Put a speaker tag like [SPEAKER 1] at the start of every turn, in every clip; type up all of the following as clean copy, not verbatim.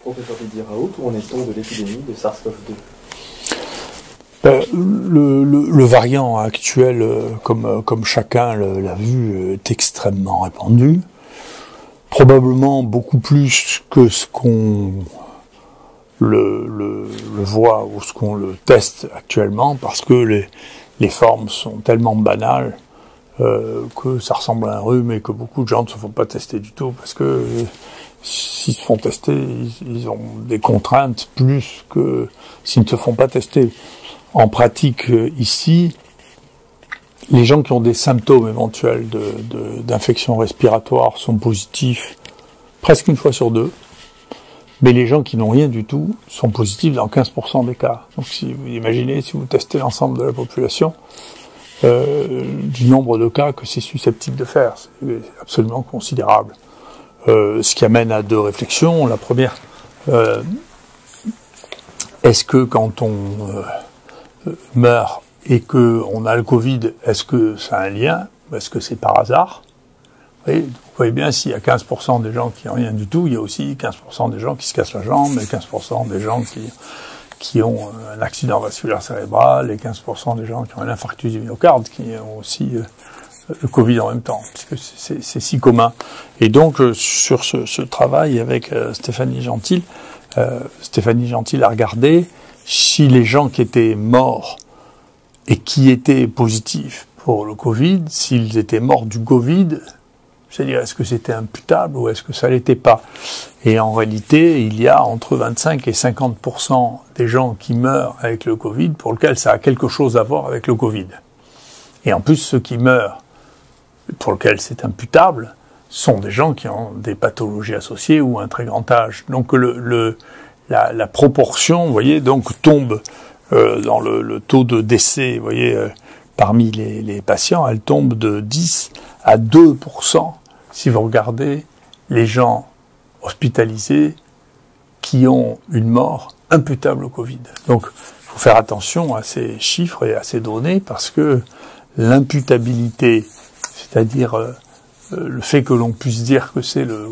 [SPEAKER 1] Professeur Didier Raoult, où en est-on de l'épidémie de SARS-CoV-2?
[SPEAKER 2] Le variant actuel, comme chacun l'a vu, est extrêmement répandu. Probablement beaucoup plus que ce qu'on le voit ou ce qu'on le teste actuellement, parce que les formes sont tellement banales que ça ressemble à un rhume et que beaucoup de gens ne se font pas tester du tout, parce que s'ils se font tester, ils ont des contraintes plus que s'ils ne se font pas tester. En pratique, ici, les gens qui ont des symptômes éventuels d'infection respiratoire sont positifs presque une fois sur deux, mais les gens qui n'ont rien du tout sont positifs dans 15% des cas. Donc si vous imaginez, si vous testez l'ensemble de la population, du nombre de cas que c'est susceptible de faire, c'est absolument considérable. Ce qui amène à deux réflexions. La première, est-ce que quand on meurt et que on a le Covid, est-ce que ça a un lien? Est-ce que c'est par hasard? Vous voyez bien, s'il y a 15% des gens qui n'ont rien du tout, il y a aussi 15% des gens qui se cassent la jambe, et 15% des gens qui ont un accident vasculaire cérébral, et 15% des gens qui ont un infarctus du myocarde, qui ont aussi le Covid en même temps, puisque c'est si commun. Et donc, sur ce travail avec Stéphanie Gentil a regardé si les gens qui étaient morts et qui étaient positifs pour le Covid, s'ils étaient morts du Covid, c'est-à-dire est-ce que c'était imputable ou est-ce que ça l'était pas? Et en réalité, il y a entre 25 et 50% des gens qui meurent avec le Covid pour lesquels ça a quelque chose à voir avec le Covid. Et en plus, ceux qui meurent pour lesquels c'est imputable sont des gens qui ont des pathologies associées ou un très grand âge. Donc la proportion, vous voyez, donc tombe dans le taux de décès, vous voyez, parmi les patients, elle tombe de 10 à 2% si vous regardez les gens hospitalisés qui ont une mort imputable au Covid. Donc, il faut faire attention à ces chiffres et à ces données parce que l'imputabilité, c'est-à-dire le fait que l'on puisse dire que c'est le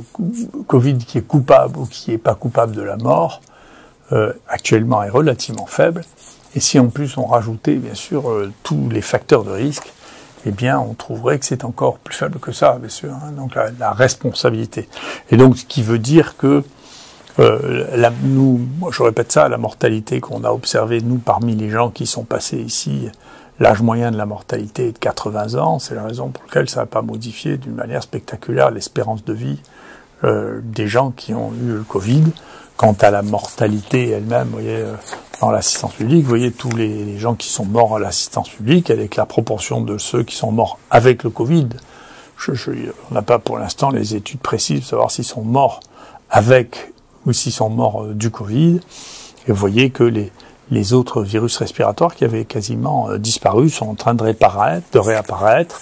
[SPEAKER 2] Covid qui est coupable ou qui n'est pas coupable de la mort, actuellement est relativement faible. Et si en plus on rajoutait bien sûr tous les facteurs de risque, eh bien on trouverait que c'est encore plus faible que ça, bien sûr. Hein, donc la responsabilité. Et donc ce qui veut dire que moi, je répète ça, la mortalité qu'on a observée, nous, parmi les gens qui sont passés ici, l'âge moyen de la mortalité est de 80 ans, c'est la raison pour laquelle ça n'a pas modifié d'une manière spectaculaire l'espérance de vie des gens qui ont eu le Covid. Quant à la mortalité elle-même, vous voyez, dans l'assistance publique, vous voyez tous les gens qui sont morts à l'assistance publique, avec la proportion de ceux qui sont morts avec le Covid. On n'a pas pour l'instant les études précises pour savoir s'ils sont morts avec ou s'ils sont morts du Covid. Et vous voyez que les autres virus respiratoires qui avaient quasiment disparu sont en train de réapparaître,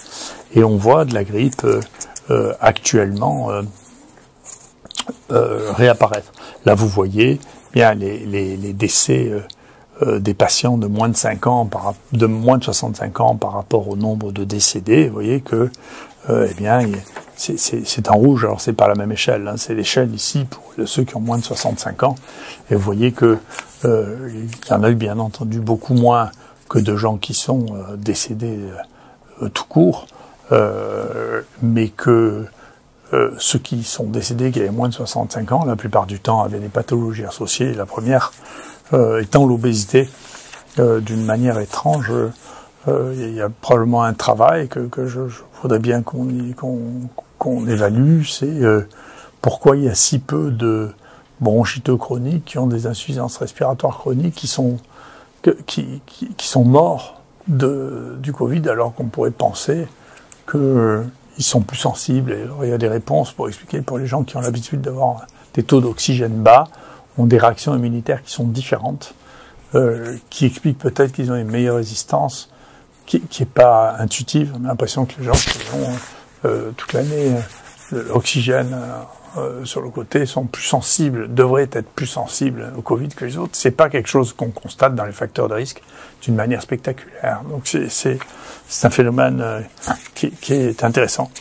[SPEAKER 2] et on voit de la grippe actuellement réapparaître. Là, vous voyez bien les décès des patients de moins de 5 ans, de moins de 65 ans par rapport au nombre de décédés. Vous voyez que, eh bien, c'est en rouge. Alors, c'est pas la même échelle. Hein, c'est l'échelle ici pour ceux qui ont moins de 65 ans. Et vous voyez que il y en a eu bien entendu beaucoup moins que de gens qui sont décédés tout court, mais que ceux qui sont décédés, qui avaient moins de 65 ans, la plupart du temps avaient des pathologies associées. La première étant l'obésité. D'une manière étrange, il y a probablement un travail que je voudrais bien qu'on évalue, c'est pourquoi il y a si peu de bronchiteux chroniques qui ont des insuffisances respiratoires chroniques qui sont morts du Covid, alors qu'on pourrait penser que ils sont plus sensibles. Et alors, il y a des réponses pour expliquer pour les gens qui ont l'habitude d'avoir des taux d'oxygène bas, ont des réactions immunitaires qui sont différentes, qui expliquent peut-être qu'ils ont une meilleure résistance, qui est pas intuitive. On a l'impression que les gens qui ont toute l'année l'oxygène sur le côté sont plus sensibles, devraient être plus sensibles au Covid que les autres. C'est pas quelque chose qu'on constate dans les facteurs de risque d'une manière spectaculaire. Donc c'est un phénomène qui est intéressant.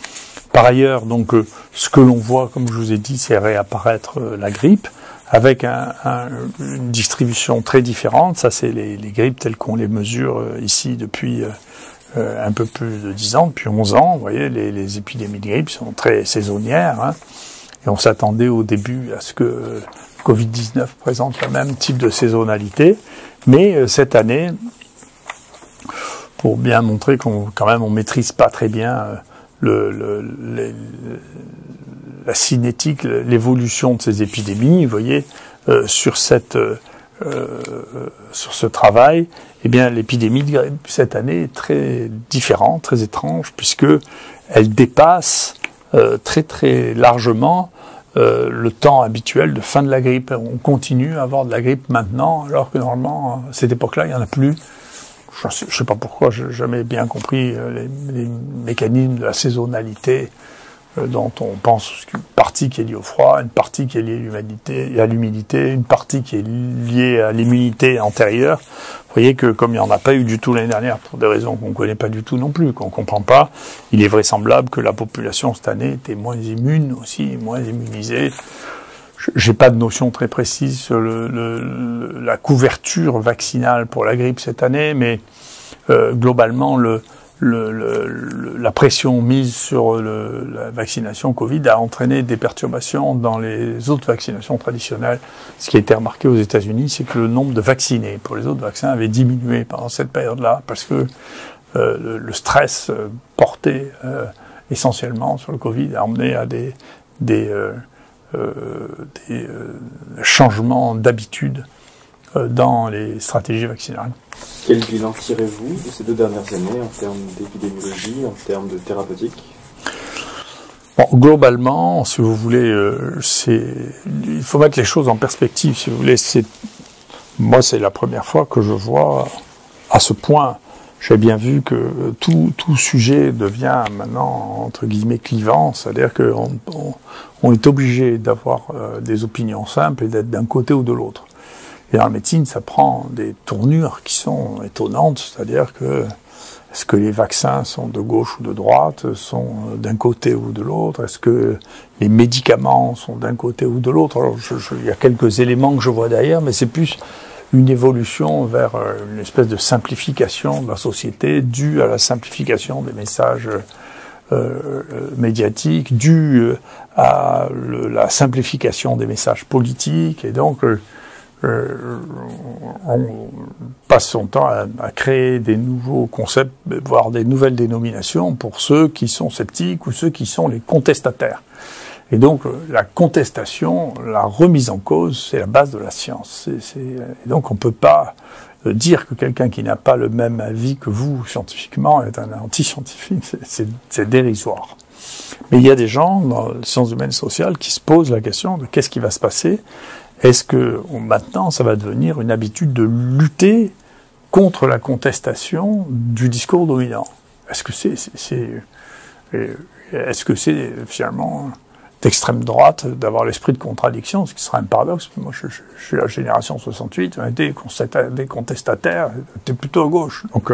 [SPEAKER 2] Par ailleurs, donc ce que l'on voit, comme je vous ai dit, c'est réapparaître la grippe, avec une distribution très différente. Ça, c'est les grippes telles qu'on les mesure ici depuis un peu plus de 10 ans, depuis 11 ans. Vous voyez, les épidémies de grippe sont très saisonnières, hein, et on s'attendait au début à ce que Covid-19 présente le même type de saisonnalité. Mais cette année, pour bien montrer quand même on maîtrise pas très bien la cinétique, l'évolution de ces épidémies, vous voyez, sur ce travail, eh bien, l'épidémie de grippe cette année est très différente, très étrange, puisque elle dépasse très très largement le temps habituel de fin de la grippe. On continue à avoir de la grippe maintenant, alors que normalement, à cette époque-là, il n'y en a plus. Je ne sais pas pourquoi, je n'ai jamais bien compris les mécanismes de la saisonnalité dont on pense qu'une partie qui est liée au froid, une partie qui est liée à l'humidité, une partie qui est liée à l'immunité antérieure. Vous voyez que comme il n'y en a pas eu du tout l'année dernière, pour des raisons qu'on ne connaît pas du tout non plus, qu'on ne comprend pas, il est vraisemblable que la population cette année était moins immune aussi, moins immunisée. J'ai pas de notion très précise sur la couverture vaccinale pour la grippe cette année, mais globalement, la pression mise sur la vaccination Covid a entraîné des perturbations dans les autres vaccinations traditionnelles. Ce qui a été remarqué aux États-Unis, c'est que le nombre de vaccinés pour les autres vaccins avait diminué pendant cette période-là, parce que le stress porté essentiellement sur le Covid a emmené à des changements d'habitude dans les stratégies vaccinales.
[SPEAKER 1] Quel bilan tirez-vous de ces 2 dernières années en termes d'épidémiologie, en termes de thérapeutique?
[SPEAKER 2] Bon, globalement, si vous voulez, il faut mettre les choses en perspective. Si vous voulez, moi, c'est la première fois que je vois à ce point. J'ai bien vu que tout sujet devient maintenant, entre guillemets, clivant, c'est-à-dire qu'on est obligé d'avoir des opinions simples et d'être d'un côté ou de l'autre. Et dans la médecine, ça prend des tournures qui sont étonnantes, c'est-à-dire que est-ce que les vaccins sont de gauche ou de droite, sont d'un côté ou de l'autre, est-ce que les médicaments sont d'un côté ou de l'autre? Alors, il y a quelques éléments que je vois derrière, mais c'est plus une évolution vers une espèce de simplification de la société due à la simplification des messages médiatiques, due à la simplification des messages politiques, et donc on passe son temps à créer des nouveaux concepts, voire des nouvelles dénominations pour ceux qui sont sceptiques ou ceux qui sont les contestataires. Et donc, la contestation, la remise en cause, c'est la base de la science. Et donc, on peut pas dire que quelqu'un qui n'a pas le même avis que vous, scientifiquement, est un anti-scientifique. C'est dérisoire. Mais il y a des gens, dans les sciences humaines et sociales, qui se posent la question de qu'est-ce qui va se passer. Est-ce que, maintenant, ça va devenir une habitude de lutter contre la contestation du discours dominant? Est-ce que c'est finalement d'extrême droite d'avoir l'esprit de contradiction, ce qui serait un paradoxe? Moi, je suis la génération 68, on était des contestataires, c'était plutôt à gauche. Donc,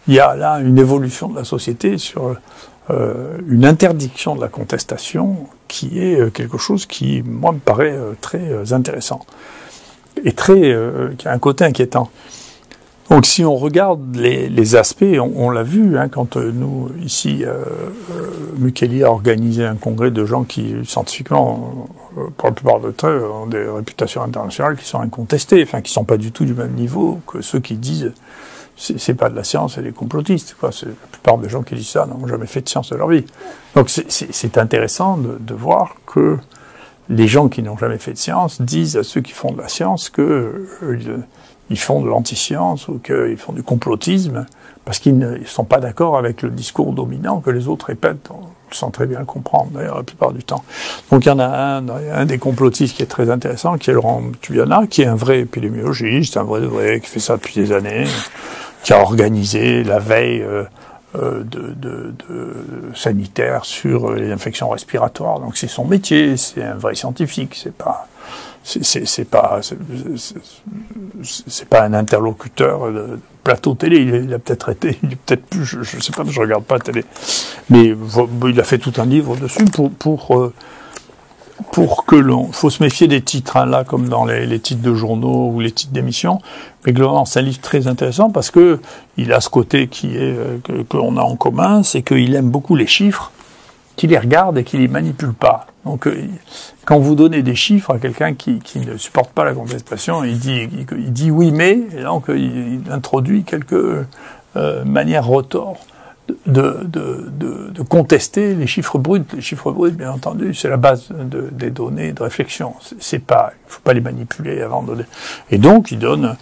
[SPEAKER 2] il y a là une évolution de la société sur une interdiction de la contestation qui est quelque chose qui, moi, me paraît très intéressant et qui a un côté inquiétant. Donc, si on regarde les aspects, on l'a vu, hein, quand nous, ici, Mukeli a organisé un congrès de gens qui, scientifiquement, pour la plupart d'entre eux, ont des réputations internationales qui sont incontestées, enfin, qui sont pas du tout du même niveau que ceux qui disent c'est pas de la science, c'est des complotistes, quoi. La plupart des gens qui disent ça n'ont jamais fait de science de leur vie. Donc, c'est intéressant de voir que les gens qui n'ont jamais fait de science disent à ceux qui font de la science que ils font de l'anti-science ou qu'ils font du complotisme parce qu'ils ne sont pas d'accord avec le discours dominant que les autres répètent sans très bien le comprendre, d'ailleurs, la plupart du temps. Donc, il y en a un des complotistes qui est très intéressant, qui est Laurent Tuyana, qui est un vrai épidémiologiste, un vrai de vrai, qui fait ça depuis des années, qui a organisé la veille sanitaire sur les infections respiratoires. Donc, c'est son métier, c'est un vrai scientifique, c'est pas un interlocuteur de plateau télé. Il a peut-être été, il est peut-être plus, je sais pas, je regarde pas la télé. Mais il a fait tout un livre dessus pour faut se méfier des titres, hein, là, comme dans les titres de journaux ou les titres d'émissions. Mais globalement, c'est un livre très intéressant parce que il a ce côté qu'on a en commun, c'est qu'il aime beaucoup les chiffres, qu'il les regarde et qu'il les manipule pas. Donc, quand vous donnez des chiffres à quelqu'un qui ne supporte pas la contestation, il dit oui mais, et donc il introduit quelques manières retors de contester les chiffres bruts. Les chiffres bruts, bien entendu, c'est la base des données de réflexion. Il faut pas les manipuler avant de. Et donc, il donne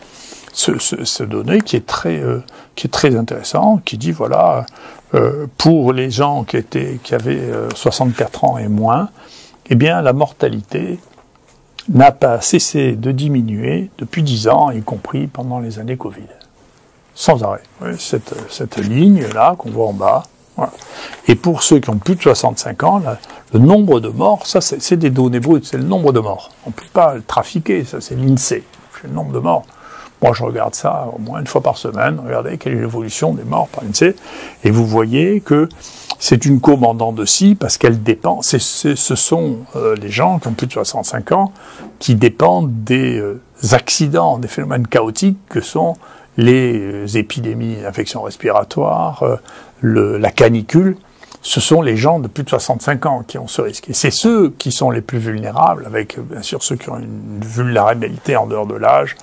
[SPEAKER 2] ce donné qui est très intéressant, qui dit voilà, pour les gens qui avaient 64 ans et moins, eh bien, la mortalité n'a pas cessé de diminuer depuis 10 ans, y compris pendant les années Covid. Sans arrêt. Oui, cette ligne-là qu'on voit en bas. Voilà. Et pour ceux qui ont plus de 65 ans, là, le nombre de morts, ça c'est des données brutes, c'est le nombre de morts. On ne peut pas le trafiquer, ça c'est l'INSEE, c'est le nombre de morts. Moi je regarde ça au moins une fois par semaine, regardez quelle est l'évolution des morts par l'INSEE, et vous voyez que c'est une courbe en dents de scie parce qu'elle dépend, ce sont les gens qui ont plus de 65 ans qui dépendent des accidents, des phénomènes chaotiques que sont les épidémies d'infections respiratoires, la canicule. Ce sont les gens de plus de 65 ans qui ont ce risque. Et c'est ceux qui sont les plus vulnérables, avec bien sûr ceux qui ont une vulnérabilité en dehors de l'âge,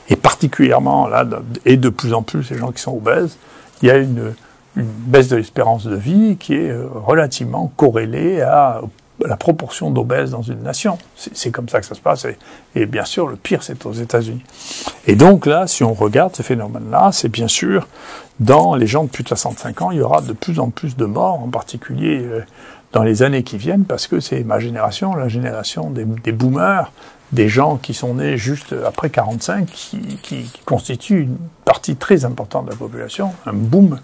[SPEAKER 2] et particulièrement là, et de plus en plus les gens qui sont obèses. Il y a une baisse de l'espérance de vie qui est relativement corrélée à la proportion d'obèses dans une nation. C'est comme ça que ça se passe. Et bien sûr, le pire, c'est aux États-Unis. Et donc là, si on regarde ce phénomène-là, c'est bien sûr, dans les gens de plus de 65 ans, il y aura de plus en plus de morts, en particulier dans les années qui viennent, parce que c'est ma génération, la génération des boomers, des gens qui sont nés juste après 45, qui constituent une partie très importante de la population, un boom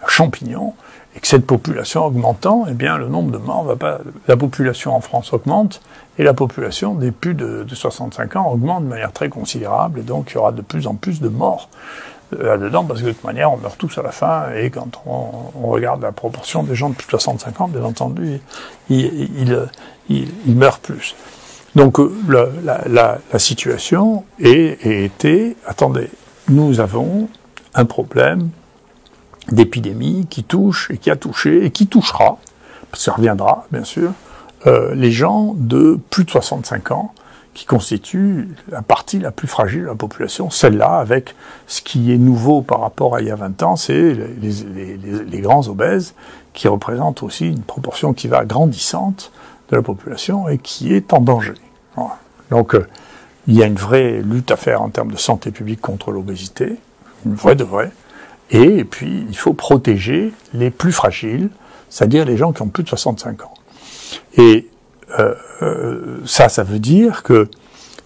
[SPEAKER 2] champignon, et que cette population augmentant, eh bien, le nombre de morts va pas, la population en France augmente, et la population des plus de 65 ans augmente de manière très considérable, et donc il y aura de plus en plus de morts là-dedans, parce que de toute manière, on meurt tous à la fin, et quand on regarde la proportion des gens de plus de 65 ans, bien entendu, ils meurent plus. Donc, la situation était, attendez, nous avons un problème d'épidémie qui touche et qui a touché et qui touchera, parce que ça reviendra bien sûr, les gens de plus de 65 ans qui constituent la partie la plus fragile de la population, celle-là avec ce qui est nouveau par rapport à il y a 20 ans, c'est les grands obèses qui représentent aussi une proportion qui va grandissante de la population et qui est en danger. Voilà. Donc il y a une vraie lutte à faire en termes de santé publique contre l'obésité, une vraie de vraie. Et puis, il faut protéger les plus fragiles, c'est-à-dire les gens qui ont plus de 65 ans. Et ça veut dire que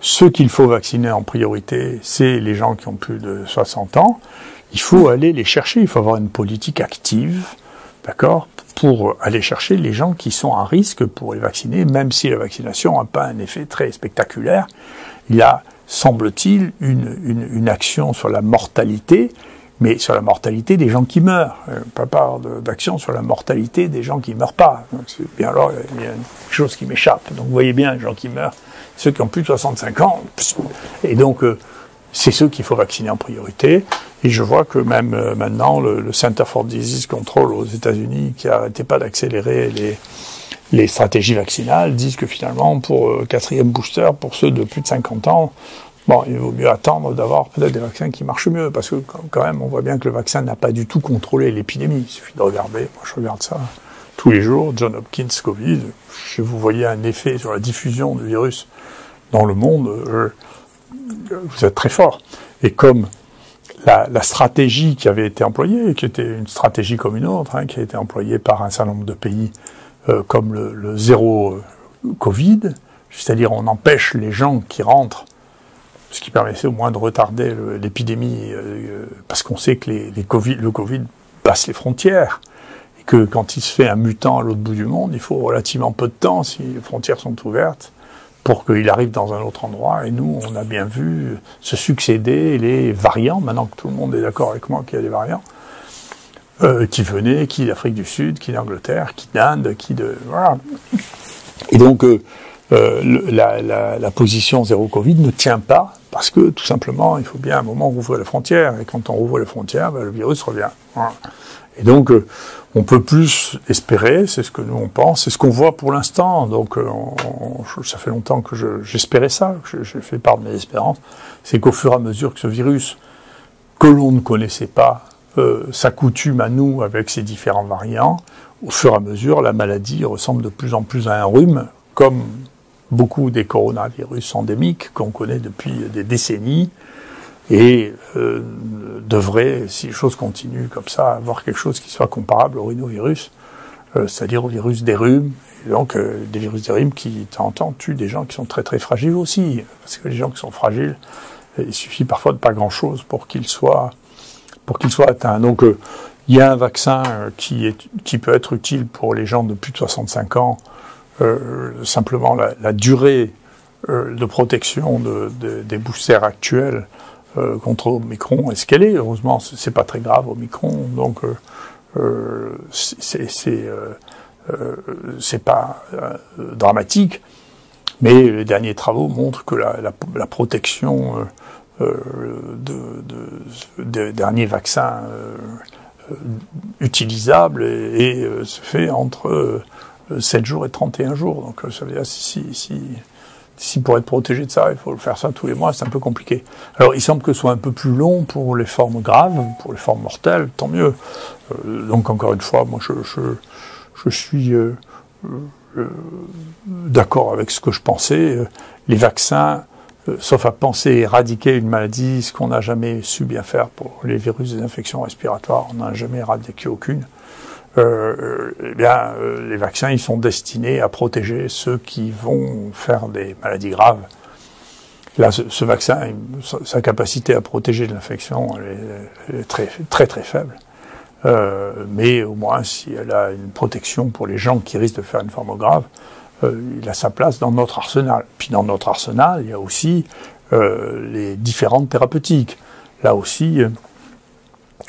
[SPEAKER 2] ceux qu'il faut vacciner en priorité, c'est les gens qui ont plus de 60 ans. Il faut aller les chercher, il faut avoir une politique active, d'accord, pour aller chercher les gens qui sont à risque pour les vacciner, même si la vaccination n'a pas un effet très spectaculaire. Il y a, semble-t-il, une action sur la mortalité, mais sur la mortalité des gens qui meurent, pas d'action sur la mortalité des gens qui meurent pas. Donc, bien alors, il y a quelque chose qui m'échappe. Donc vous voyez bien, les gens qui meurent, ceux qui ont plus de 65 ans, et donc c'est ceux qu'il faut vacciner en priorité. Et je vois que même maintenant, le Center for Disease Control aux États-Unis, qui n'arrêtait pas d'accélérer les stratégies vaccinales, disent que finalement, pour quatrième booster, pour ceux de plus de 50 ans, bon, il vaut mieux attendre d'avoir peut-être des vaccins qui marchent mieux, parce que quand même, on voit bien que le vaccin n'a pas du tout contrôlé l'épidémie. Il suffit de regarder, moi je regarde ça tous les jours, John Hopkins, Covid, si vous voyez un effet sur la diffusion du virus dans le monde, vous êtes très fort. Et comme la stratégie qui avait été employée, qui était une stratégie comme une autre, qui a été employée par un certain nombre de pays, comme le zéro Covid, c'est-à-dire on empêche les gens qui rentrent, ce qui permettait au moins de retarder l'épidémie, parce qu'on sait que le Covid passe les frontières, et que quand il se fait un mutant à l'autre bout du monde, il faut relativement peu de temps, si les frontières sont ouvertes, pour qu'il arrive dans un autre endroit. Et nous, on a bien vu se succéder les variants, maintenant que tout le monde est d'accord avec moi qu'il y a des variants, qui venaient, qui d'Afrique du Sud, qui d'Angleterre, qui d'Inde, voilà. Et donc, la position zéro Covid ne tient pas, parce que tout simplement, il faut bien à un moment rouvrir les frontières, et quand on rouvre les frontières, le virus revient. Voilà. Et donc, on peut plus espérer, c'est ce que nous on pense, c'est ce qu'on voit pour l'instant, donc ça fait longtemps que j'espérais ça, que j'ai fait part de mes espérances, c'est qu'au fur et à mesure que ce virus, que l'on ne connaissait pas, s'accoutume à nous avec ses différents variants, au fur et à mesure, la maladie ressemble de plus en plus à un rhume, comme beaucoup des coronavirus endémiques qu'on connaît depuis des décennies, et devrait, si les choses continuent comme ça, avoir quelque chose qui soit comparable au rhinovirus, c'est-à-dire au virus des rhumes, et donc des virus des rhumes qui, de temps en temps, tuent des gens qui sont très très fragiles aussi, parce que les gens qui sont fragiles, il suffit parfois de pas grand-chose pour qu'ils soient atteints. Donc il y a un vaccin qui peut être utile pour les gens de plus de 65 ans, simplement la durée de protection des boosters actuels contre Omicron est ce qu'elle est. Heureusement, c'est pas très grave Omicron, donc c'est pas dramatique. Mais les derniers travaux montrent que la protection des derniers vaccins utilisables se fait entre 7 jours et 31 jours. Donc ça veut dire si pour être protégé de ça, il faut le faire ça tous les mois, c'est un peu compliqué. Alors il semble que ce soit un peu plus long pour les formes graves, pour les formes mortelles, tant mieux. Donc encore une fois, moi je suis d'accord avec ce que je pensais. Les vaccins, sauf à penser éradiquer une maladie, ce qu'on n'a jamais su bien faire pour les virus des infections respiratoires, on n'a jamais éradiqué aucune. Les vaccins, ils sont destinés à protéger ceux qui vont faire des maladies graves. Là, ce vaccin, sa capacité à protéger de l'infection, elle est très, très, très faible. Mais au moins, si elle a une protection pour les gens qui risquent de faire une forme grave, il a sa place dans notre arsenal. Puis dans notre arsenal, il y a aussi les différentes thérapeutiques. Là aussi,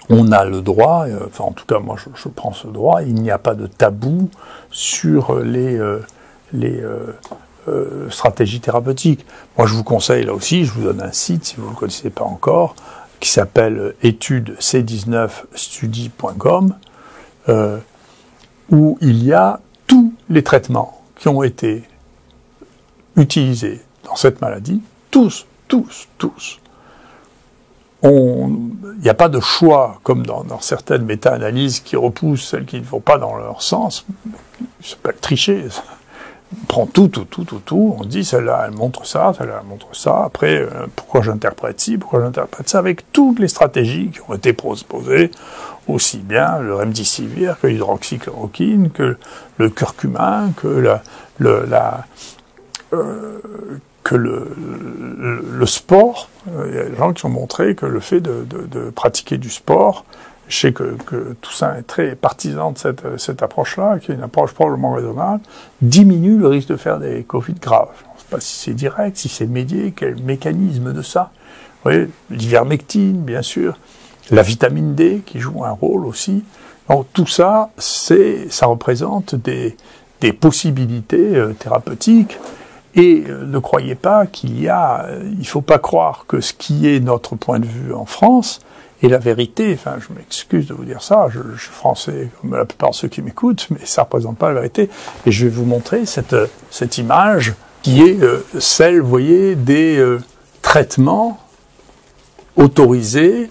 [SPEAKER 2] on a le droit, enfin en tout cas moi je prends ce droit, il n'y a pas de tabou sur les stratégies thérapeutiques. Moi je vous conseille là aussi, je vous donne un site si vous ne le connaissez pas encore, qui s'appelle étudec19study.com, où il y a tous les traitements qui ont été utilisés dans cette maladie, tous. Il n'y a pas de choix, comme dans certaines méta-analyses qui repoussent celles qui ne vont pas dans leur sens. Ça s'appelle tricher. On prend tout. On dit, celle-là, elle montre ça, celle-là, elle montre ça. Après, pourquoi j'interprète ci, pourquoi j'interprète ça, avec toutes les stratégies qui ont été proposées, aussi bien le remdesivir que l'hydroxychloroquine, que le curcumin, que le sport. Il y a des gens qui ont montré que le fait de pratiquer du sport, je sais que Toussaint est très partisan de cette approche-là, qui est une approche probablement raisonnable, diminue le risque de faire des Covid graves. Je ne sais pas si c'est direct, si c'est médié, quel mécanisme de ça. Vous voyez, l'ivermectine, bien sûr, la vitamine D qui joue un rôle aussi. Donc tout ça, ça représente des possibilités thérapeutiques. Et ne croyez pas il faut pas croire que ce qui est notre point de vue en France est la vérité. Enfin, je m'excuse de vous dire ça, je suis français comme la plupart de ceux qui m'écoutent, mais ça représente pas la vérité. Et je vais vous montrer cette image qui est celle, vous voyez, des traitements autorisés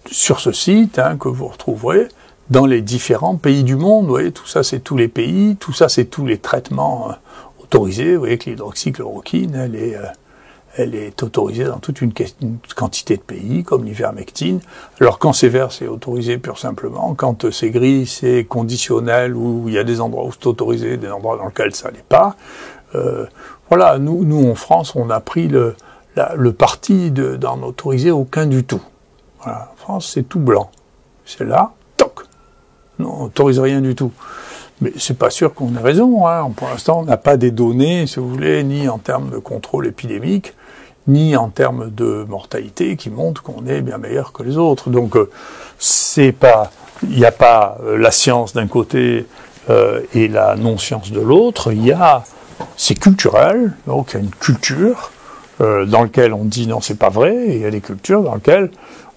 [SPEAKER 2] sur ce site, que vous retrouverez dans les différents pays du monde. Vous voyez, tout ça c'est tous les pays, tout ça c'est tous les traitements autorisée. Vous voyez que l'hydroxychloroquine, elle est autorisée dans toute une quantité de pays, comme l'ivermectine. Alors quand c'est vert, c'est autorisé pur simplement. Quand c'est gris, c'est conditionnel, où il y a des endroits où c'est autorisé, des endroits dans lesquels ça l'est pas. Voilà, nous en France, on a pris le parti d'en autoriser aucun du tout. Voilà, en France, c'est tout blanc. C'est là, toc, non, on n'autorise rien du tout. Mais c'est pas sûr qu'on ait raison. Pour l'instant, on n'a pas des données, si vous voulez, ni en termes de contrôle épidémique, ni en termes de mortalité qui montrent qu'on est bien meilleur que les autres. Donc, il n'y a pas la science d'un côté et la non-science de l'autre. Il y a c'est culturel, donc il y a une culture dans laquelle on dit non, c'est pas vrai, et il y a des cultures dans lesquelles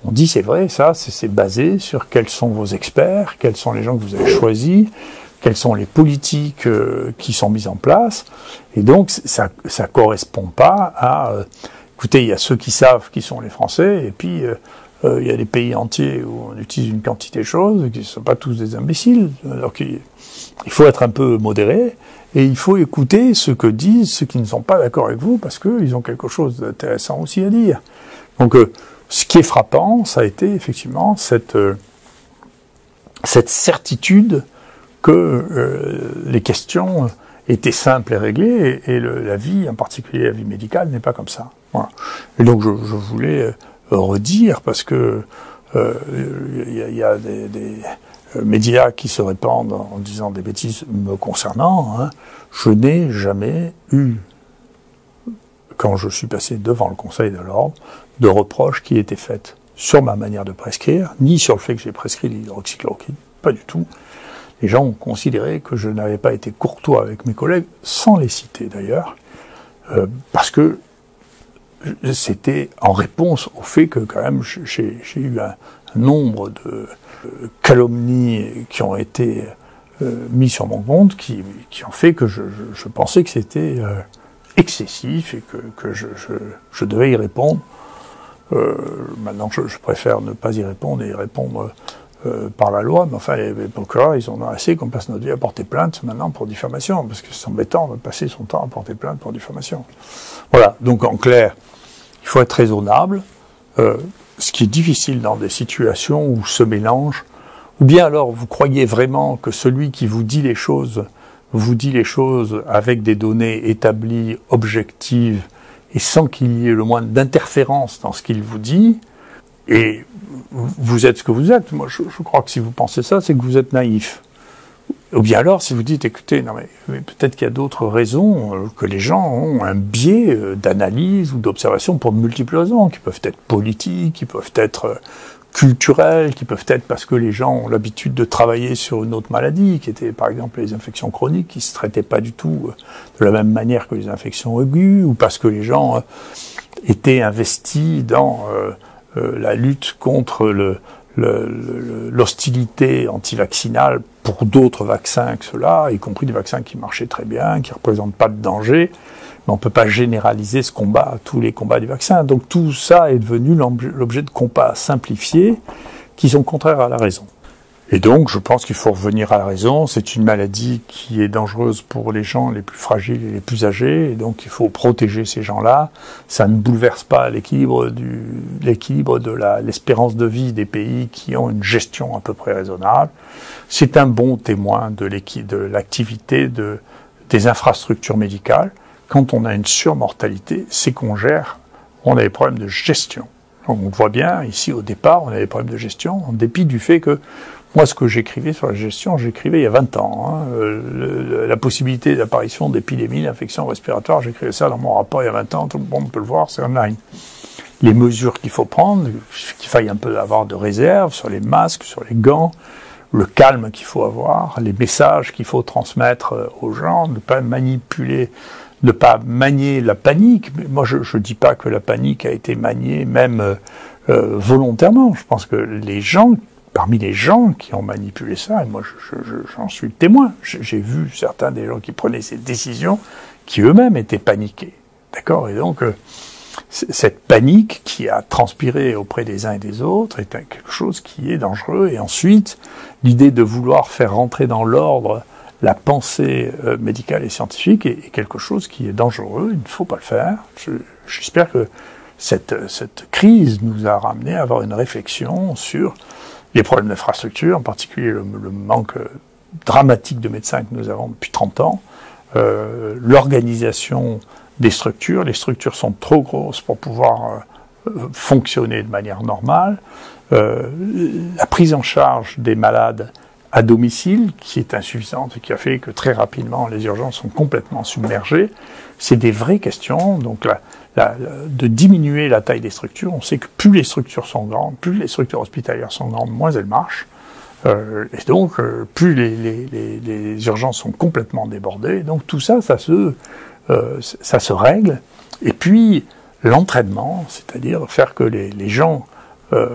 [SPEAKER 2] on dit c'est vrai, ça, c'est basé sur quels sont vos experts, quels sont les gens que vous avez choisis, quelles sont les politiques qui sont mises en place, et donc ça correspond pas à... écoutez, il y a ceux qui savent qui sont les Français, et puis il y a des pays entiers où on utilise une quantité de choses, qui ne sont pas tous des imbéciles, donc il faut être un peu modéré, et il faut écouter ce que disent ceux qui ne sont pas d'accord avec vous, parce qu'ils ont quelque chose d'intéressant aussi à dire. Donc ce qui est frappant, ça a été effectivement cette certitude que les questions étaient simples et réglées, et la vie, en particulier la vie médicale, n'est pas comme ça. Voilà. Et donc je voulais redire, parce que y a des médias qui se répandent en disant des bêtises me concernant, hein. Je n'ai jamais eu, quand je suis passé devant le Conseil de l'Ordre, de reproches qui étaient faits sur ma manière de prescrire, ni sur le fait que j'ai prescrit l'hydroxychloroquine, pas du tout. Les gens ont considéré que je n'avais pas été courtois avec mes collègues, sans les citer d'ailleurs, parce que c'était en réponse au fait que quand même j'ai eu un nombre de calomnies qui ont été mis sur mon compte, qui ont fait que je pensais que c'était excessif et que je devais y répondre. Maintenant, je préfère ne pas y répondre et y répondre par la loi, mais enfin, les procureurs, ils en ont assez qu'on passe notre vie à porter plainte maintenant pour diffamation, parce que c'est embêtant de passer son temps à porter plainte pour diffamation. Voilà, donc en clair, il faut être raisonnable, ce qui est difficile dans des situations où se mélangent, ou bien alors vous croyez vraiment que celui qui vous dit les choses avec des données établies, objectives, et sans qu'il y ait le moins d'interférence dans ce qu'il vous dit, et vous êtes ce que vous êtes. Moi, je crois que si vous pensez ça, c'est que vous êtes naïf. Ou bien alors, si vous dites, écoutez, non mais peut-être qu'il y a d'autres raisons, que les gens ont un biais d'analyse ou d'observation pour de multiples raisons, qui peuvent être politiques, qui peuvent être culturelles, qui peuvent être parce que les gens ont l'habitude de travailler sur une autre maladie, qui était par exemple les infections chroniques, qui se traitaient pas du tout de la même manière que les infections aiguës, ou parce que les gens étaient investis dans la lutte contre l'hostilité antivaccinale pour d'autres vaccins que ceux-là, y compris des vaccins qui marchaient très bien, qui ne représentent pas de danger, mais on ne peut pas généraliser ce combat à tous les combats du vaccin. Donc tout ça est devenu l'objet de combats simplifiés qui sont contraires à la raison. Et donc je pense qu'il faut revenir à la raison. C'est une maladie qui est dangereuse pour les gens les plus fragiles et les plus âgés, et donc il faut protéger ces gens-là. Ça ne bouleverse pas l'équilibre de l'espérance de vie des pays qui ont une gestion à peu près raisonnable. C'est un bon témoin de l'activité des infrastructures médicales. Quand on a une surmortalité, c'est qu'on on a des problèmes de gestion. Donc on voit bien, ici au départ, on a des problèmes de gestion, en dépit du fait que moi, ce que j'écrivais sur la gestion, j'écrivais il y a 20 ans. La possibilité d'apparition d'épidémies, d'infections respiratoires, j'écrivais ça dans mon rapport il y a 20 ans, tout le monde peut le voir, c'est online. Les mesures qu'il faut prendre, qu'il faille un peu avoir de réserve sur les masques, sur les gants, le calme qu'il faut avoir, les messages qu'il faut transmettre aux gens, ne pas manipuler, ne pas manier la panique. Mais moi, je ne dis pas que la panique a été maniée même volontairement. Je pense que parmi les gens qui ont manipulé ça, et moi j'en suis le témoin, j'ai vu certains des gens qui prenaient ces décisions qui eux-mêmes étaient paniqués. D'accord ? Et donc, cette panique qui a transpiré auprès des uns et des autres est quelque chose qui est dangereux. Et ensuite, l'idée de vouloir faire rentrer dans l'ordre la pensée médicale et scientifique est quelque chose qui est dangereux. Il ne faut pas le faire. J'espère que cette crise nous a ramené à avoir une réflexion sur les problèmes d'infrastructure, en particulier le manque dramatique de médecins que nous avons depuis 30 ans, l'organisation des structures. Les structures sont trop grosses pour pouvoir fonctionner de manière normale, la prise en charge des malades à domicile, qui est insuffisante et qui a fait que très rapidement les urgences sont complètement submergées. C'est des vraies questions, donc de diminuer la taille des structures. On sait que plus les structures sont grandes, plus les structures hospitalières sont grandes, moins elles marchent. Et donc, plus les urgences sont complètement débordées, donc tout ça, ça se règle. Et puis, l'entraînement, c'est-à-dire faire que les gens,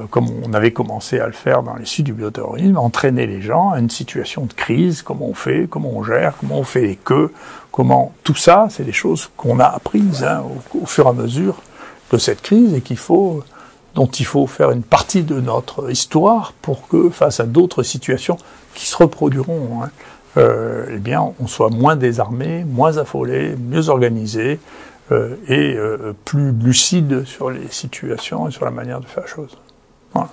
[SPEAKER 2] comme on avait commencé à le faire dans les sites du bioterrorisme, entraîner les gens à une situation de crise, comment on fait, comment on gère, comment on fait les queues, tout ça, c'est des choses qu'on a apprises au fur et à mesure de cette crise et dont il faut faire une partie de notre histoire pour que, face à d'autres situations qui se reproduiront, eh bien, on soit moins désarmé, moins affolé, mieux organisé et plus lucide sur les situations et sur la manière de faire les choses. Voilà.